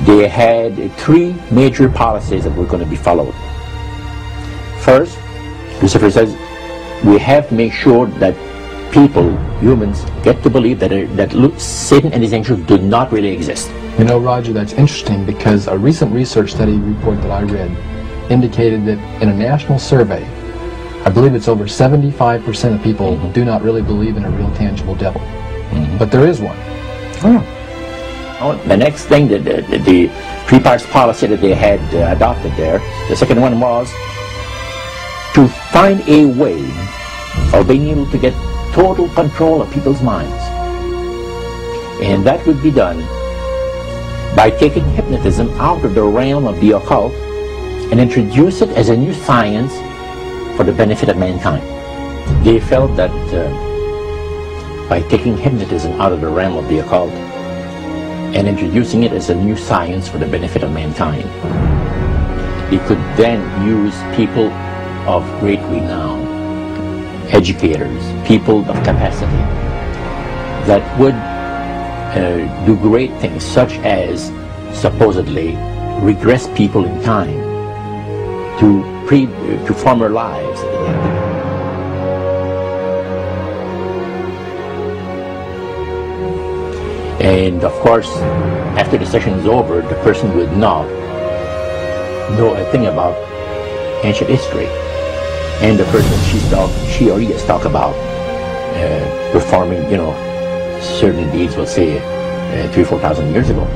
they had three major policies that were going to be followed. First, Lucifer says, we have to make sure that people, humans, get to believe that Satan and his angels do not really exist. You know, Roger, that's interesting because a recent research study report that I read indicated that in a national survey, I believe it's over 75% of people do not really believe in a real tangible devil. But there is one. The next thing, the three-parts policy that they had adopted there, the second one was to find a way of being able to get total control of people's minds. And that would be done by taking hypnotism out of the realm of the occult and introduce it as a new science for the benefit of mankind. They felt that by taking hypnotism out of the realm of the occult and introducing it as a new science for the benefit of mankind, they could then use people of great renown, educators, people of capacity, that would do great things, such as supposedly regress people in time to former lives. And of course, after the session is over, the person would not know a thing about ancient history. And the person she or he has talked about performing, you know, certain deeds, we'll say, 3,000 or 4,000 years ago.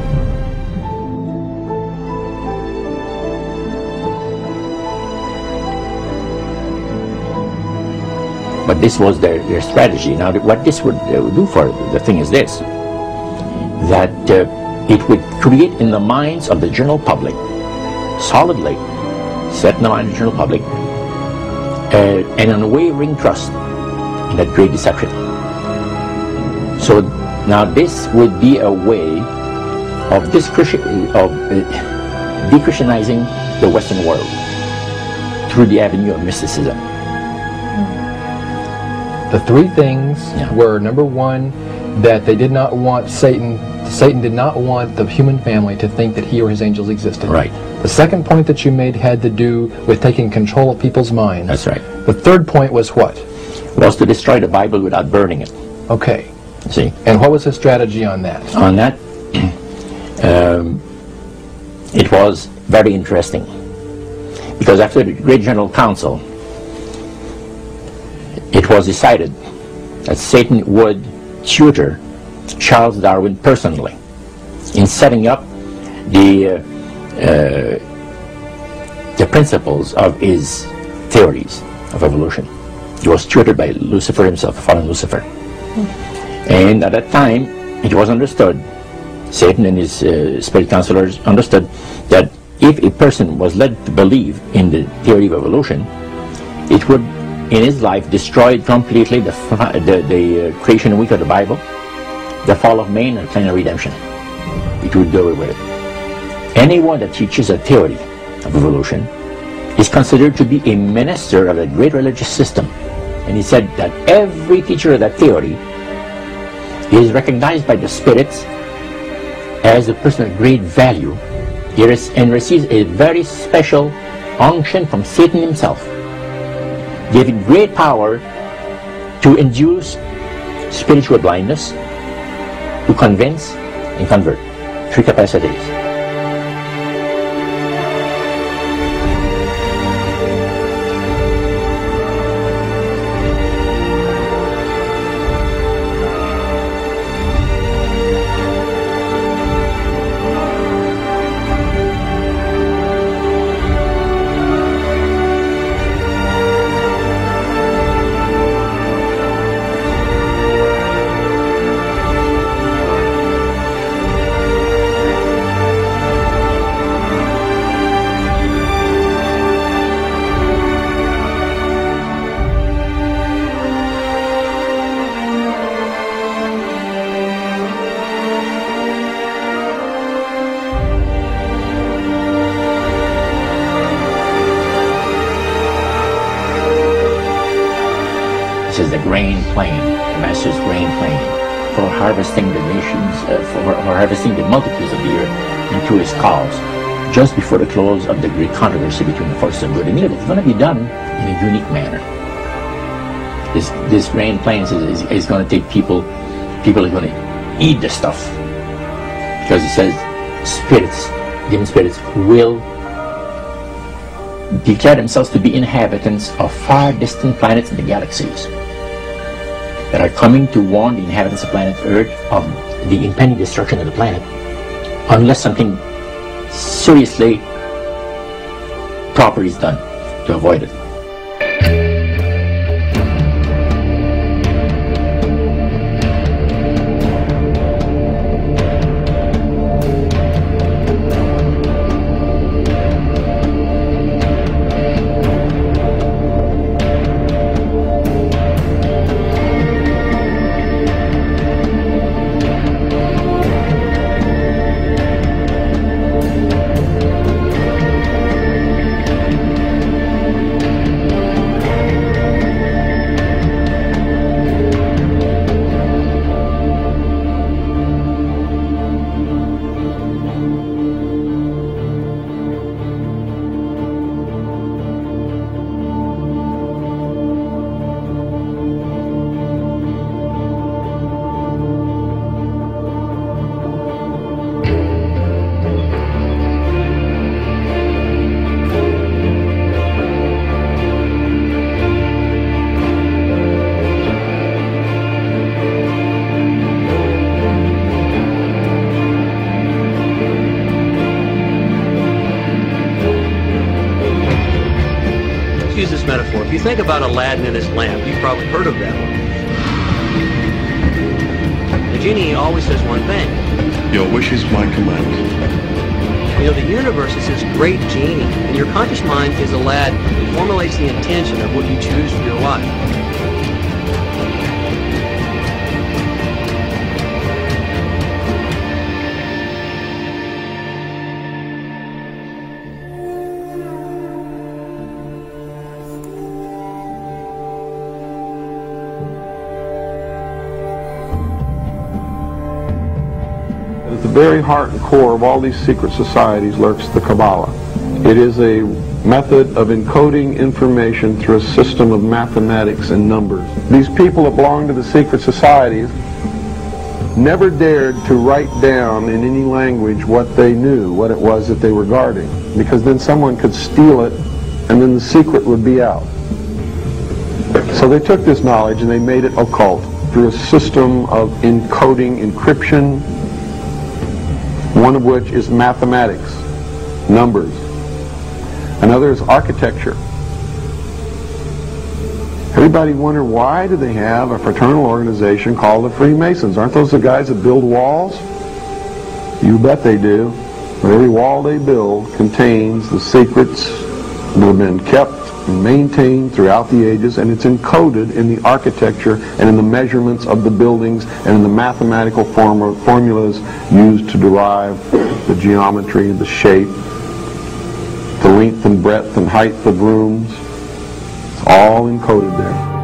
But this was their strategy. Now, what this would do for the thing is this, that it would create in the minds of the general public, solidly set in the mind of the general public, an unwavering trust in that great deception. So now this would be a way of de-Christianizing the Western world through the avenue of mysticism. The three things were, number one, that they did not want Satan did not want the human family to think that he or his angels existed. Right. The second point that you made had to do with taking control of people's minds. That's right. The third point was what? Was to destroy the Bible without burning it. Okay. See? And what was his strategy on that? On that, it was very interesting. Because after the Great General Council, it was decided that Satan would tutor Charles Darwin personally in setting up the principles of his theories of evolution. He was tutored by Lucifer himself, fallen Lucifer. And at that time, it was understood, Satan and his spirit counselors understood, that if a person was led to believe in the theory of evolution, it would, in his life, destroy completely the creation week of the Bible, the fall of man, and plan of redemption. It would do away with it. Anyone that teaches a theory of evolution is considered to be a minister of a great religious system. And he said that every teacher of that theory is recognized by the spirits as a person of great value and receives a very special unction from Satan himself, giving great power to induce spiritual blindness, to convince and convert. Three capacities. This is the grain plane, the master's grain plane. for harvesting the nations, for harvesting the multitudes of the earth into his cause, just before the close of the great controversy between the forces of good and evil. It's going to be done in a unique manner. This grain plans is going to take people are going to eat the stuff, because it says spirits, demon spirits, will declare themselves to be inhabitants of far distant planets in the galaxies that are coming to warn the inhabitants of planet Earth of the impending destruction of the planet, unless something seriously proper is done to avoid it. Use this metaphor. If you think about Aladdin and his lamp, you've probably heard of that one. The genie always says one thing. Your wish is my command. You know, the universe is this great genie, and your conscious mind is Aladdin, who formulates the intention of what you choose for your life. At the very heart and core of all these secret societies lurks the Kabbalah. It is a method of encoding information through a system of mathematics and numbers. These people that belong to the secret societies never dared to write down in any language what they knew, what it was that they were guarding, because then someone could steal it and then the secret would be out. So they took this knowledge and they made it occult through a system of encoding, encryption, one of which is mathematics, numbers. Another is architecture. Everybody wonder, why do they have a fraternal organization called the Freemasons? Aren't those the guys that build walls? You bet they do. But every wall they build contains the secrets that have been kept and maintained throughout the ages, and it's encoded in the architecture and in the measurements of the buildings and in the mathematical formulas used to derive the geometry, the shape, the length and breadth and height of rooms. It's all encoded there.